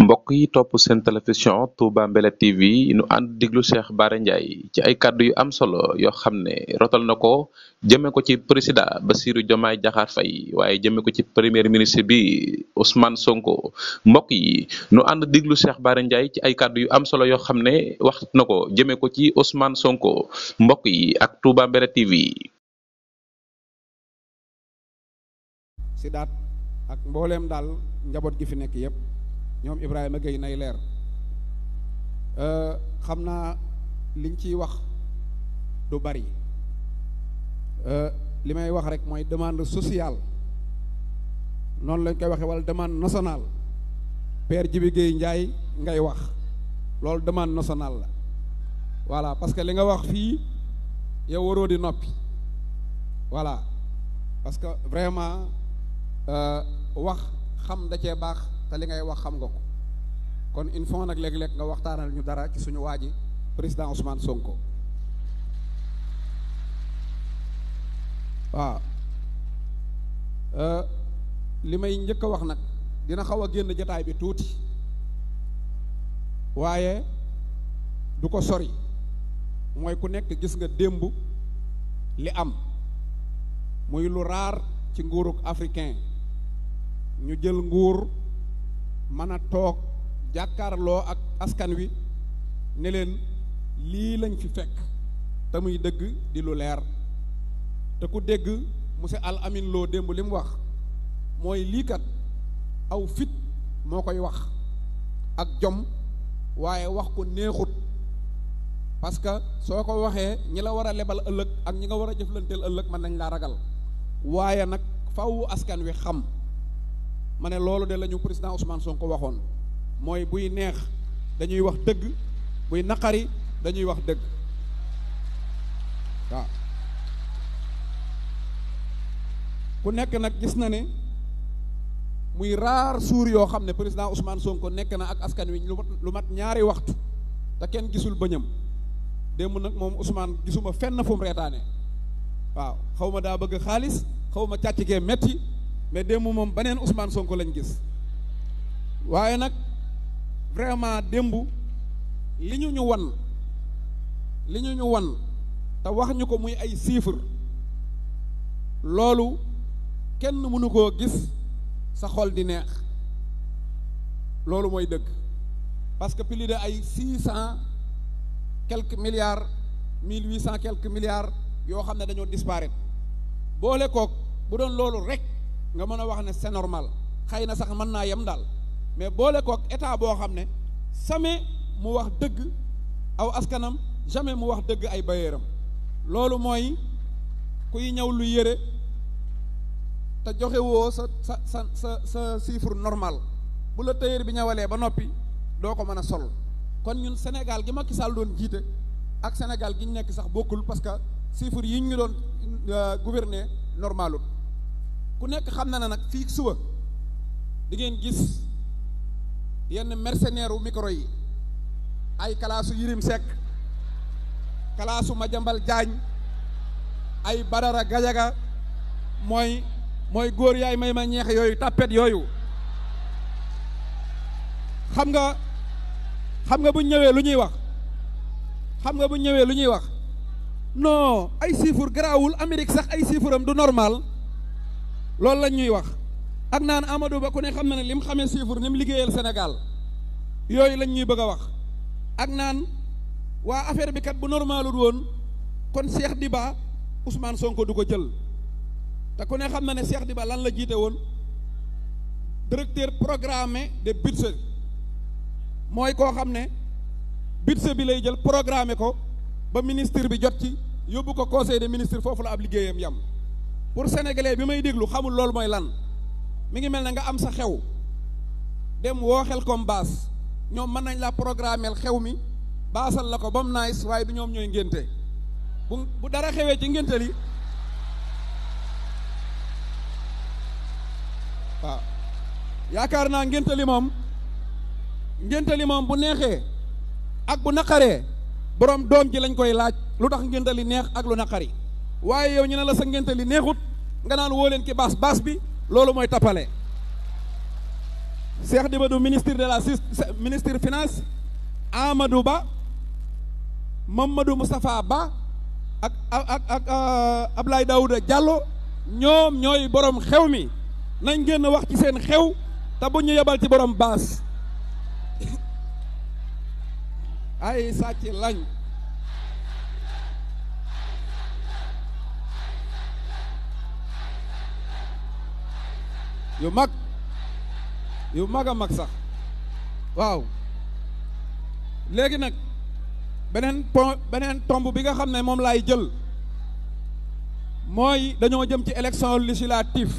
mbokk yi topp seen télévision Touba Mbella TV nu ànd diglu Cheikh Bara Ndiaye ci ay kàddu yu am solo yoo xam ne rotal na ko jëme ko ci président Bassirou Diomaye Diakhar Faye waaye jëme ko ci premier ministre bi Ousmane Sonko. mbokk yi nu ànd diglu Cheikh Bara Ndiaye ci ay kàddu yu am solo yoo xam ne wax na ko jëme ko ci Ousmane Sonko mbokk yi ak Touba Mbella TV. Sidaat ak mbooleem daal njaboot gi fi nekk yëpp ñoom Ibrahima Gueye nay leer xam naa liñ ciy wax du bari li may wax rek mooy demande sociale noonu lañ koy waxee wala demande nationale Père Djibi Gueye Ndiaye ngay wax loolu demande nationale la voilà parce que li nga wax fii yow waroo di noppi voilà parce que vraiment wax xam da cee baax te li ngay wax xam nga ko kon il faut nag léeg-léeg nga waxtaanal ñu dara ci suñu waaji président Ousmane Sonko waaw li may njëkk a wax nag dina xaw a génn jataay bi tuuti waaye du ko sori mooy ku nekk gis nga démb li am muy lu raar ci nguurug africain ñu jël nguur mën a toog jàkkaarloo ak askan wi ne leen lii lañ fi fekk te muy dëgg di lu leer te ku dégg monsieur Al Amin Lo démb li mu wax mooy lii kat aw fit moo koy wax ak jom waaye wax ko neexut parce que soo ko waxee ñi la war a lebal ëllëg ak ñi nga war a jëflanteel ëllëg mën nañ laa ragal waaye nag faw askan wi xam ma ne loolu de la ñu président Ousmane Sonko waxoon mooy buy neex dañuy wax dëgg buy naqari dañuy wax dëgg waaw ku nekk nag gis na ne muy raar suur yoo xam ne président Ousmane Sonko nekk na ak askan wi lu mat ñaari waxtu te kenn gisul bëñam démb nag moom Ousmane gisuma fenn fu mu reetaane waaw xaw ma daa bëgg xaalis xaw ma càcc gee metti mais démb moom beneen Ousmane Sonko lañ gis waaye nag vraiment démb li ñu wan te wax ñu ko muy ay chiffres loolu kenn mënu koo gis sa xol di neex loolu mooy dëgg parce que plus de ay 600 quelques milliards 1800 quelques milliards yoo xam ne dañoo disparaître boole kook bu doon loolu rek nga mën a wax ne c'est normal xëy na sax mën naa yem daal mais boole kook état boo xam ne jamais mu wax dëgg aw askanam jamais mu wax dëgg ay bayeeram loolu mooy kuy ñëw lu yére te joxe woo sa chiffre normal bu la tailleur bi ñëwalee ba noppi doo ko mën a sol kon ñun Sénégal gi Macky Sall doon jiite ak Sénégal gi ñu nekk sax bokkul parce que chiffre yi ñu doon gouverner normalul ku nekk xam na ne nag fii suba di ngeen gis yenn mercenaire u micro yi ay kalaasu Yirim Seck kalaasu Madiambal Diagne ay Badara Gajaga mooy góor yaay may ma ñeex yooyu tappet yooyu xam nga bu ñëwee lu ñuy wax non ay chiffres garaawul Amérique sax ay chiffres am du normal loolu lañ ñuy wax ak naan Amadou Ba ku ne xam na ne li mu xamee chiffre ni mu liggéeyal Sénégal yooyu lañ ñuy bëgg a wax ak naan waa affaire bi kat bu normalul woon kon Cheikh Diba Ousmane Sonko du ko jël te ku ne xam na ne Cheikh Diba lan la jiite woon directeur programmé de budget mooy koo xam ne budget bi lay jël programmé ko ba ministre bi jot ci yóbbu ko conseil des ministres foofu la ab liggéeyam yam pour sénégalais bi may déglu xamul loolu mooy lan mi ngi mel ne nga am sa xew dem woo xel comme baas ñoom mën nañ la programmeel xew mi baasal la ko ba mu nice waaye du ñoom ñooy ngénte bu dara xewee ci ngénte li waaw yaakaar naa ngénte li moom bu neexee ak bu naqaree borom doom ji lañ koy laaj lu tax ngénte li neex ak lu naqari waaye yow ñu ne la sa ngénte li neexut nga naan woo leen ki baas bi loolu mooy tappale Cheikh Dibadou ministre de la ministre finance, Amadou Ba, Mamadou Moustapha Ba ak Ablaye Daouda Diallo ñoom ñooy borom xew mi nañ génn wax ci seen xew te bu ñu yebal ci borom baas ay sàcc lañ yu mag a mag sax waaw léegi nag beneen tomb bi nga xam ne moom laay jël mooy dañoo jëm ci élection législative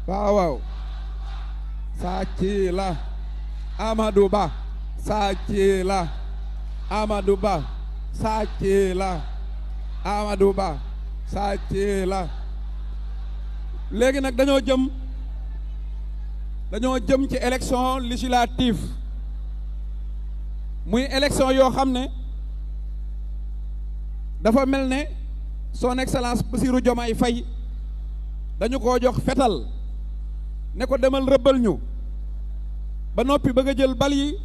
waaw sàcc la Amadou Ba sàcc la Amadou Ba sàcc la Amadou Ba sàcc la léegi nag dañoo jëm ci élection législative muy élection yoo xam ne dafa mel ne son excellence Bassirou Diomaye Faye dañu ko jox fetal ne ko demal rëbbal ñu ba noppi bëgg a jël bal yi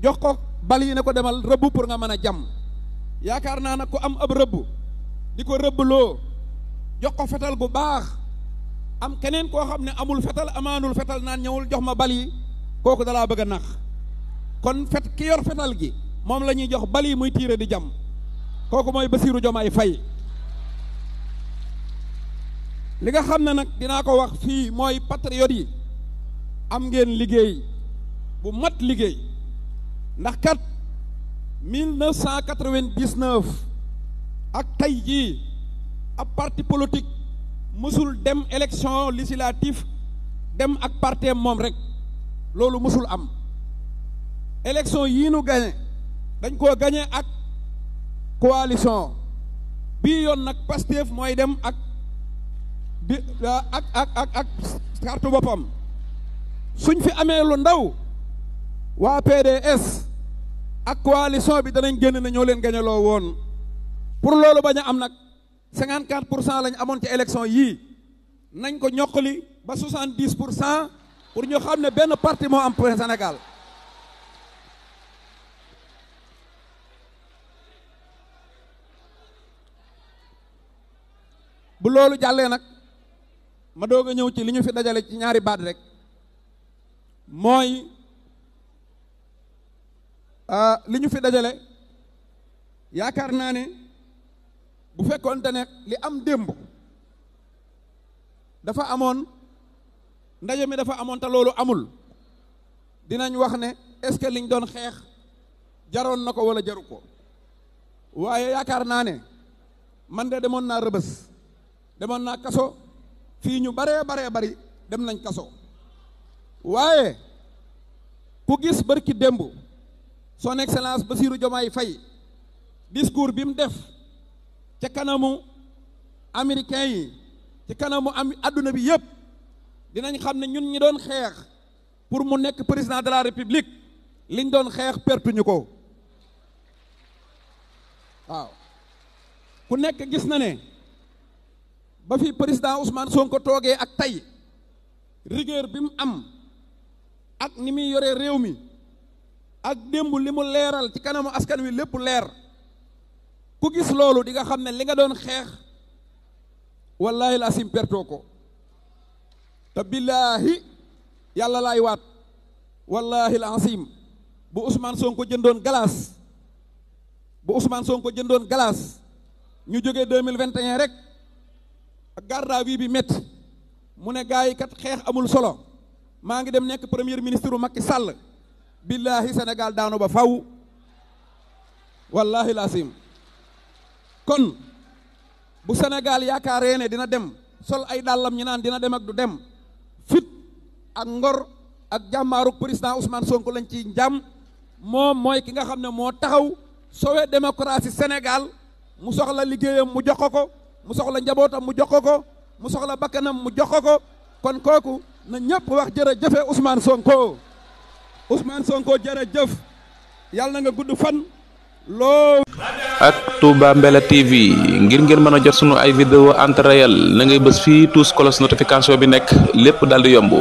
jox ko bal yi ne ko demal rëbb pour nga mën a jam yaakaar naa nag ku am ab rëbb di ko rëbbloo jox ko fetal gu baax am keneen koo xam ne amul fetal amaanul fetal naan ñëwul jox ma bal yi kooku dalaa bëgg a nax kon ki yor fetal gi moom la ñuy jox bal yi muy tiire di jam kooku mooy Bassirou Diomaye Faye li nga xam ne nag dinaa ko wax fii mooy patriote yi am ngeen liggéey bu mat liggéey ndax kat 1999 ak tey jii ab parti politique mësul dem élection législative dem ak parteem moom rek loolu mësul am élection yii nu gañe dañ koo gañe ak coalition bii yoon nag Pastef mooy dem ak carte boppam suñ fi amee lu ndaw waa PDS ak coalition bi danañ génn ne ñoo leen gañaloo woon pour loolu bañ a am nag 54% lañ amoon ci élection yii nañ ko ñoqali ba 70% pour ñu xam ne benn parti moo am pour Sénégal bu loolu jàllee nag ma doog a ñëw ci li ñu fi dajale ci ñaari baat rek mooy li ñu fi dajale yaakaar naa ne bu fekkoonte ne li am démb dafa amoon ndaje mi dafa amoon te loolu amul dinañ wax ne est-ce que liñ doon xeex jaroon na ko wala jaru ko waaye yaakaar naa ne man de demoon naa rëbës demoon naa kaso fii ñu baree bari dem nañ kaso waaye ku gis barki démb son excellence Bassirou Diomaye Faye discours bi mu def ca kanamu américain yi ci kanamu adduna bi yëpp dinañ xam ne ñun ñi doon xeex pour mu nekk président de la république liñ doon xeex pertuñu ko waaw ku nekk gis na ne ba fi président Ousmane Sonko toogee ak tey rigueur bi mu am ak ni muy yore réew mi ak démb li mu leeral ci kanamu askan wi lépp leer ku gis loolu di nga xam ne li nga doon xeex wallaahi la sim pertoo ko te billaahi yàlla laay waat wallaahi la asim bu Ousmane Sonko jëndoon galaas ñu jógee 2021 rek ak garde à vue bi métti mu ne gars yi kat xeex amul solo maa ngi dem nekk premier ministre u Macky Sall billaahi Sénégal daanu ba faw wallaahi laasim kon bu Sénégal yaakaaree ne dina dem sol ay dàllam ñu naan dina dem ak du dem fit ak ngor ak jàmmaaruk président Ousmane Sonko lañ ci njàm moom mooy ki nga xam ne moo taxaw sowe démocratie Sénégal mu soxla liggéeyam mu jox ko mu soxla njabootam mu jox ko mu soxla bakkanam mu jox ko kon kooku na ñëpp wax jërëjëfe Ousmane Sonko jërëjëf yàlla na nga gudd fan loo ak Touba Mbella TV ngir ngeen mën a jot sunu ay vidéo en temps réel na ngay bës fii tous cloche notification bi nekk lépp daal di yomb.